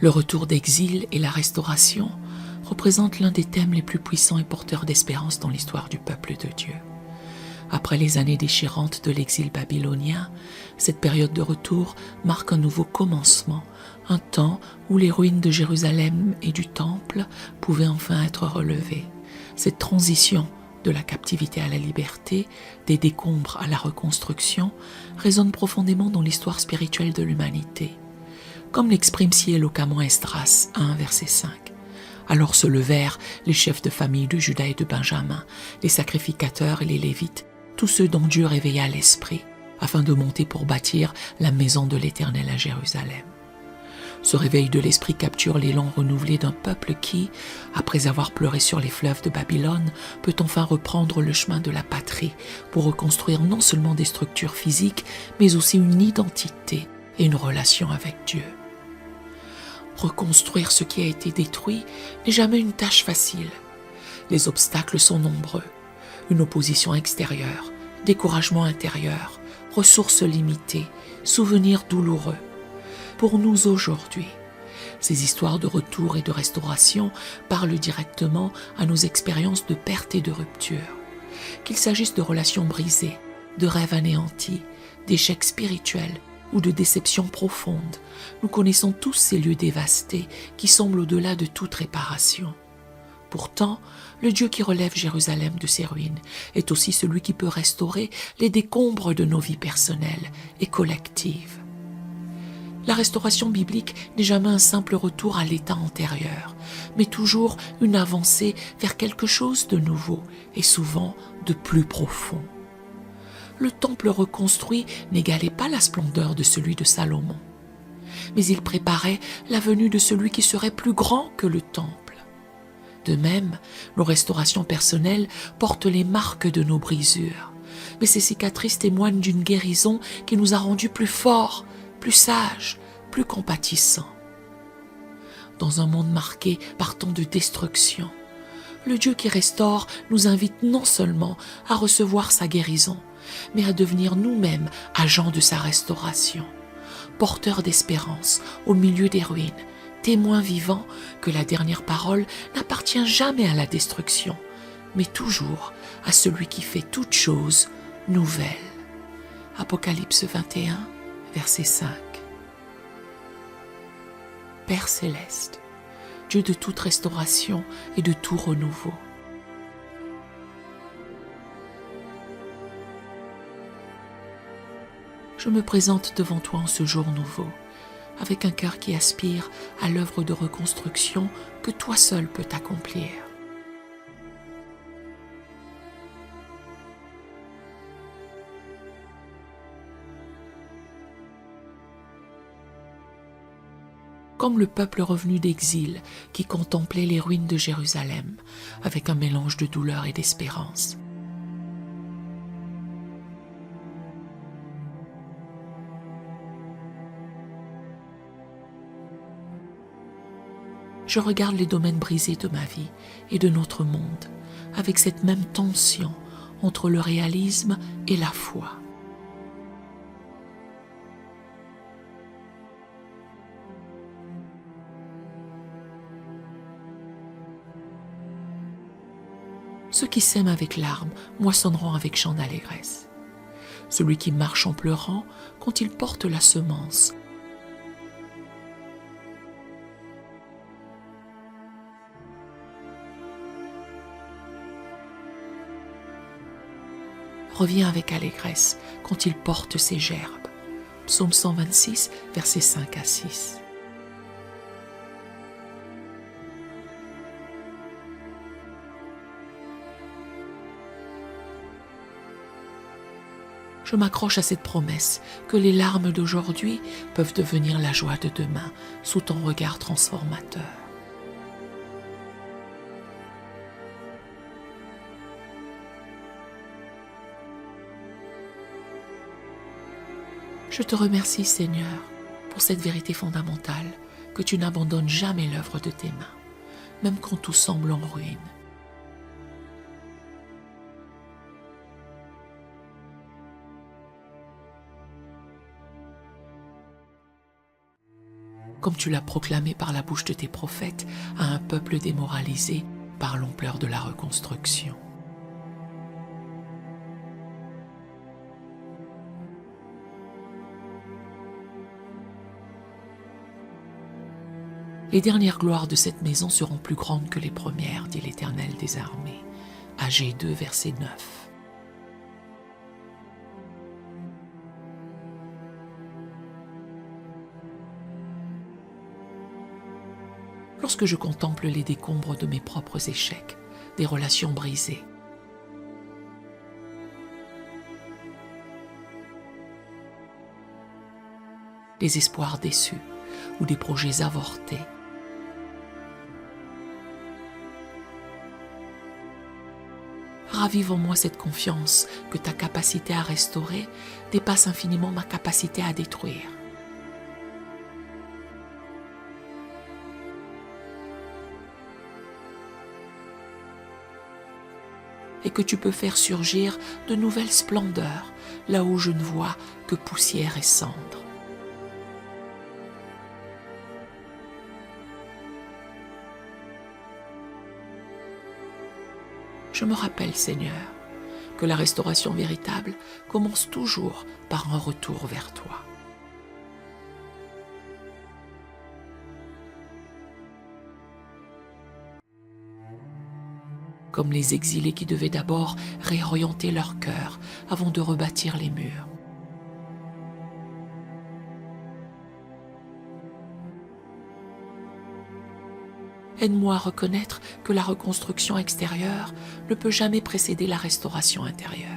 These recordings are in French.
Le retour d'exil et la restauration représentent l'un des thèmes les plus puissants et porteurs d'espérance dans l'histoire du peuple de Dieu. Après les années déchirantes de l'exil babylonien, cette période de retour marque un nouveau commencement, un temps où les ruines de Jérusalem et du Temple pouvaient enfin être relevées. Cette transition de la captivité à la liberté, des décombres à la reconstruction, résonne profondément dans l'histoire spirituelle de l'humanité. Comme l'exprime si éloquemment Esdras 1, verset 5. Alors se levèrent les chefs de famille de Juda et de Benjamin, les sacrificateurs et les Lévites, tous ceux dont Dieu réveilla l'esprit, afin de monter pour bâtir la maison de l'Éternel à Jérusalem. Ce réveil de l'esprit capture l'élan renouvelé d'un peuple qui, après avoir pleuré sur les fleuves de Babylone, peut enfin reprendre le chemin de la patrie pour reconstruire non seulement des structures physiques, mais aussi une identité et une relation avec Dieu. Reconstruire ce qui a été détruit n'est jamais une tâche facile. Les obstacles sont nombreux. Une opposition extérieure, découragement intérieur, ressources limitées, souvenirs douloureux. Pour nous aujourd'hui, ces histoires de retour et de restauration parlent directement à nos expériences de perte et de rupture. Qu'il s'agisse de relations brisées, de rêves anéantis, d'échecs spirituels ou de déceptions profondes, nous connaissons tous ces lieux dévastés qui semblent au-delà de toute réparation. Pourtant, le Dieu qui relève Jérusalem de ses ruines est aussi celui qui peut restaurer les décombres de nos vies personnelles et collectives. La restauration biblique n'est jamais un simple retour à l'état antérieur, mais toujours une avancée vers quelque chose de nouveau et souvent de plus profond. Le temple reconstruit n'égalait pas la splendeur de celui de Salomon, mais il préparait la venue de celui qui serait plus grand que le temple. De même, nos restaurations personnelles portent les marques de nos brisures, mais ces cicatrices témoignent d'une guérison qui nous a rendus plus forts, plus sages, plus compatissants. Dans un monde marqué par tant de destruction, le Dieu qui restaure nous invite non seulement à recevoir sa guérison, mais à devenir nous-mêmes agents de sa restauration, porteurs d'espérance au milieu des ruines, témoins vivants que la dernière parole n'appartient jamais à la destruction, mais toujours à celui qui fait toutes choses nouvelles. Apocalypse 21, verset 5. Père céleste, Dieu de toute restauration et de tout renouveau, je me présente devant toi en ce jour nouveau, avec un cœur qui aspire à l'œuvre de reconstruction que toi seul peux accomplir. Comme le peuple revenu d'exil qui contemplait les ruines de Jérusalem avec un mélange de douleur et d'espérance. Je regarde les domaines brisés de ma vie et de notre monde avec cette même tension entre le réalisme et la foi. Ceux qui sèment avec larmes moissonneront avec chant d'allégresse. Celui qui marche en pleurant, quand il porte la semence, revient avec allégresse quand il porte ses gerbes. Psaume 126, versets 5 à 6. Je m'accroche à cette promesse que les larmes d'aujourd'hui peuvent devenir la joie de demain sous ton regard transformateur. Je te remercie, Seigneur, pour cette vérité fondamentale que tu n'abandonnes jamais l'œuvre de tes mains, même quand tout semble en ruine. comme tu l'as proclamé par la bouche de tes prophètes à un peuple démoralisé par l'ampleur de la reconstruction. Les dernières gloires de cette maison seront plus grandes que les premières, dit l'Éternel des armées. Agée 2, verset 9. Lorsque je contemple les décombres de mes propres échecs, des relations brisées, des espoirs déçus ou des projets avortés, ravive en moi cette confiance que ta capacité à restaurer dépasse infiniment ma capacité à détruire. Et que tu peux faire surgir de nouvelles splendeurs là où je ne vois que poussière et cendre. Je me rappelle, Seigneur, que la restauration véritable commence toujours par un retour vers toi. Comme les exilés qui devaient d'abord réorienter leur cœur avant de rebâtir les murs. Aide-moi à reconnaître que la reconstruction extérieure ne peut jamais précéder la restauration intérieure.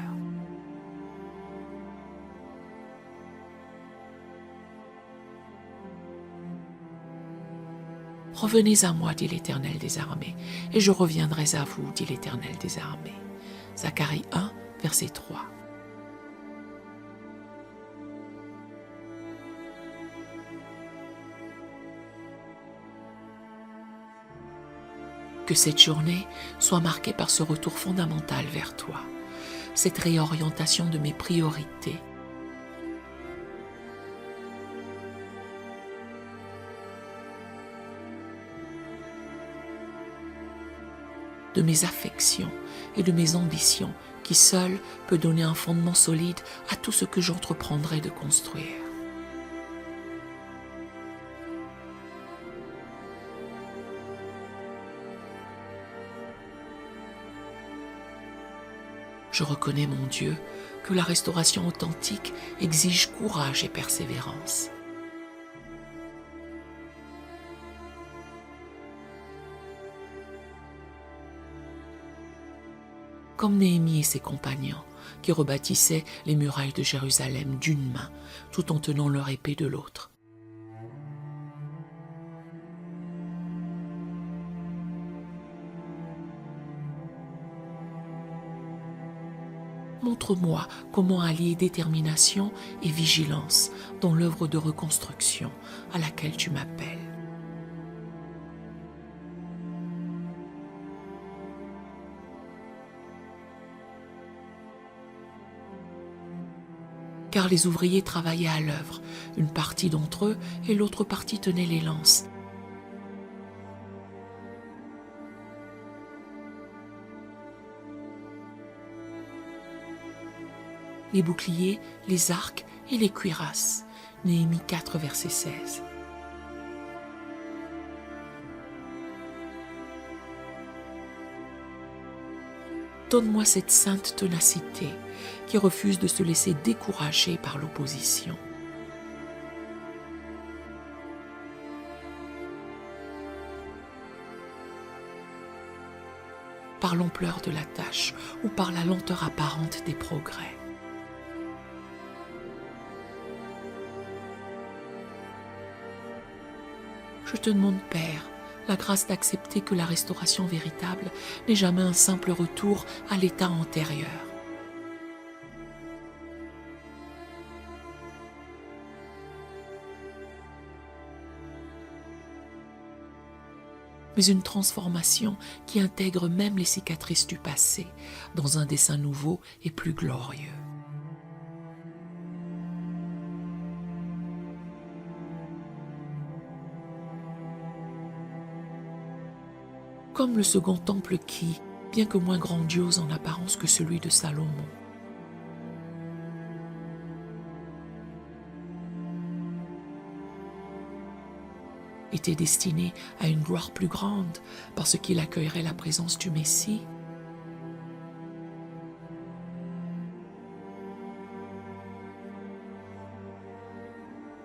Revenez à moi, dit l'Éternel des armées, et je reviendrai à vous, dit l'Éternel des armées. Zacharie 1, verset 3. Que cette journée soit marquée par ce retour fondamental vers toi, cette réorientation de mes priorités, de mes affections et de mes ambitions qui seul peut donner un fondement solide à tout ce que j'entreprendrai de construire. Je reconnais, mon Dieu, que la restauration authentique exige courage et persévérance. Comme Néhémie et ses compagnons, qui rebâtissaient les murailles de Jérusalem d'une main, tout en tenant leur épée de l'autre. Montre-moi comment allier détermination et vigilance dans l'œuvre de reconstruction à laquelle tu m'appelles. Car les ouvriers travaillaient à l'œuvre, une partie d'entre eux et l'autre partie tenait les lances. Les boucliers, les arcs et les cuirasses. Néhémie 4, verset 16. Donne-moi cette sainte ténacité qui refuse de se laisser décourager par l'opposition. Par l'ampleur de la tâche ou par la lenteur apparente des progrès. Je te demande, Père, la grâce d'accepter que la restauration véritable n'est jamais un simple retour à l'état antérieur. Mais une transformation qui intègre même les cicatrices du passé dans un dessin nouveau et plus glorieux. comme le second temple qui, bien que moins grandiose en apparence que celui de Salomon, était destiné à une gloire plus grande parce qu'il accueillerait la présence du Messie.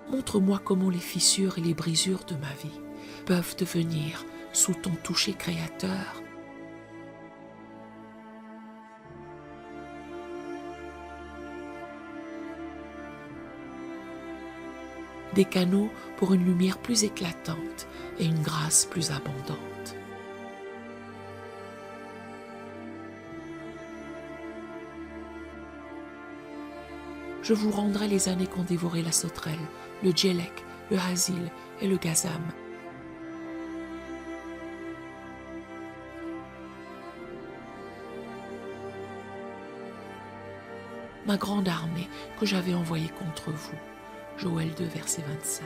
Montre-moi comment les fissures et les brisures de ma vie peuvent devenir, sous ton toucher créateur, des canaux pour une lumière plus éclatante et une grâce plus abondante. Je vous rendrai les années qu'ont dévoré la sauterelle, le djellek, le hasil et le gazam. Ma grande armée que j'avais envoyée contre vous. Joël 2, verset 25.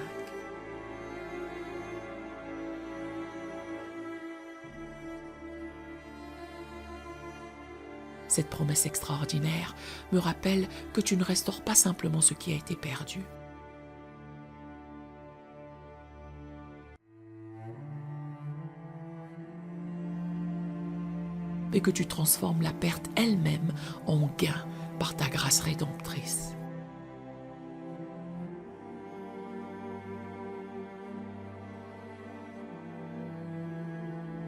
Cette promesse extraordinaire me rappelle que tu ne restaures pas simplement ce qui a été perdu. Mais que tu transformes la perte elle-même en gain par ta grâce rédemptrice.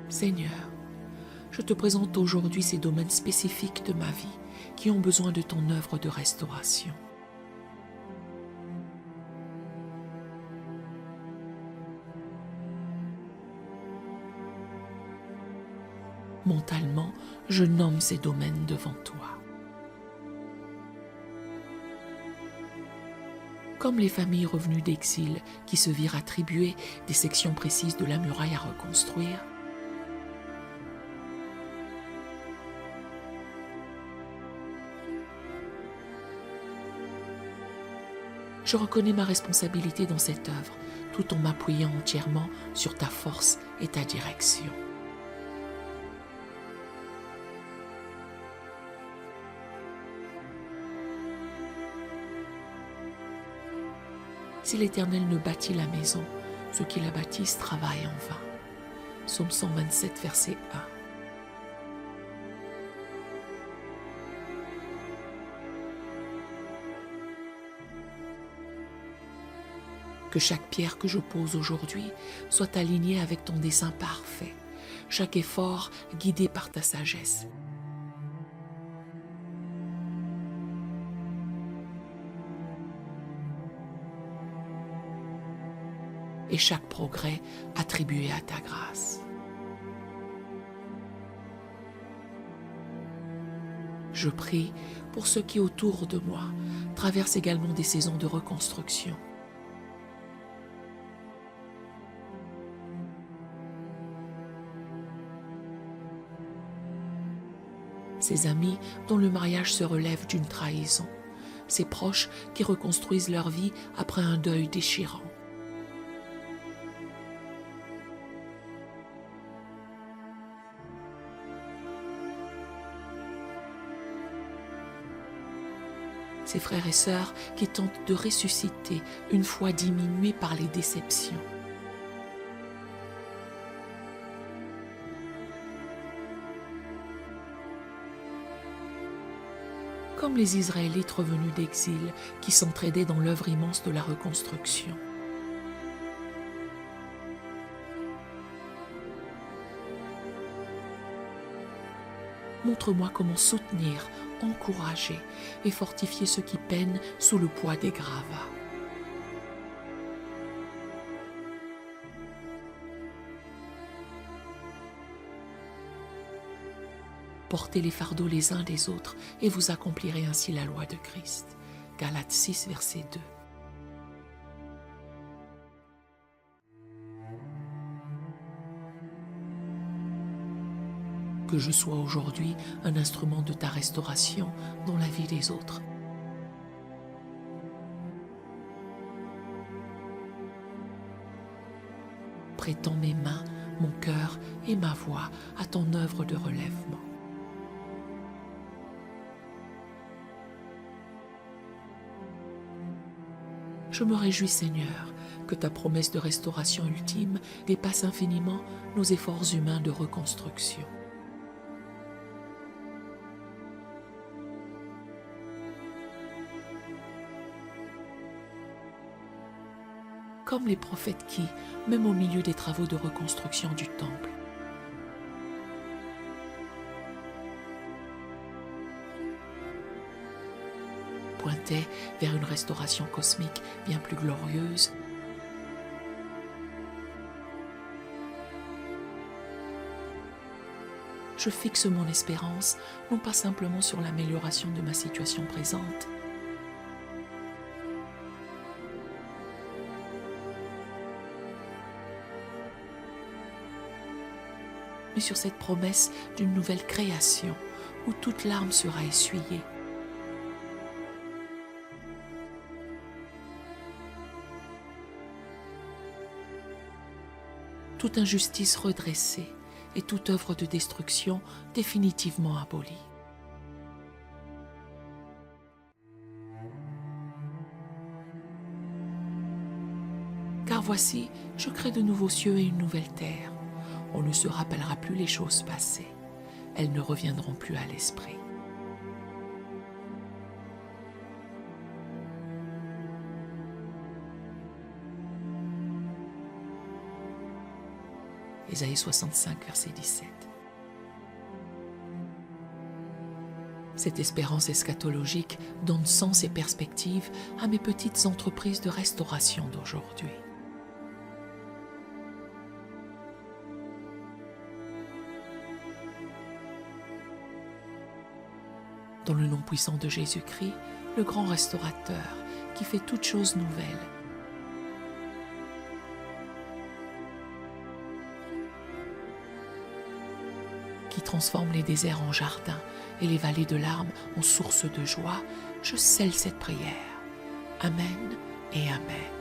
Seigneur, je te présente aujourd'hui ces domaines spécifiques de ma vie qui ont besoin de ton œuvre de restauration. Mentalement, je nomme ces domaines devant toi. Comme les familles revenues d'exil qui se virent attribuer des sections précises de la muraille à reconstruire, je reconnais ma responsabilité dans cette œuvre, tout en m'appuyant entièrement sur ta force et ta direction. Si l'Éternel ne bâtit la maison, ceux qui la bâtissent travaillent en vain. Psaume 127, verset 1. Que chaque pierre que je pose aujourd'hui soit alignée avec ton dessein parfait, chaque effort guidé par ta sagesse. Et chaque progrès attribué à ta grâce. Je prie pour ceux qui autour de moi traversent également des saisons de reconstruction. Ces amis dont le mariage se relève d'une trahison, ces proches qui reconstruisent leur vie après un deuil déchirant. Ces frères et sœurs qui tentent de ressusciter une foi diminuée par les déceptions. Comme les Israélites revenus d'exil qui s'entraidaient dans l'œuvre immense de la reconstruction. Montre-moi comment soutenir, encourager et fortifier ceux qui peinent sous le poids des gravats. Portez les fardeaux les uns des autres et vous accomplirez ainsi la loi de Christ. Galates 6, verset 2. Que je sois aujourd'hui un instrument de ta restauration dans la vie des autres. Prêtant mes mains mon cœur et ma voix à ton œuvre de relèvement. Je me réjouis, Seigneur, que ta promesse de restauration ultime dépasse infiniment nos efforts humains de reconstruction. Comme les prophètes qui, même au milieu des travaux de reconstruction du temple, pointaient vers une restauration cosmique bien plus glorieuse, je fixe mon espérance non pas simplement sur l'amélioration de ma situation présente, mais sur cette promesse d'une nouvelle création où toute larme sera essuyée. Toute injustice redressée et toute œuvre de destruction définitivement abolie. Car voici, je crée de nouveaux cieux et une nouvelle terre. On ne se rappellera plus les choses passées. Elles ne reviendront plus à l'esprit. Ésaïe 65, verset 17. Cette espérance eschatologique donne sens et perspective à mes petites entreprises de restauration d'aujourd'hui. Dans le nom puissant de Jésus-Christ, le grand restaurateur qui fait toutes choses nouvelles, qui transforme les déserts en jardins et les vallées de larmes en sources de joie, je scelle cette prière. Amen et Amen.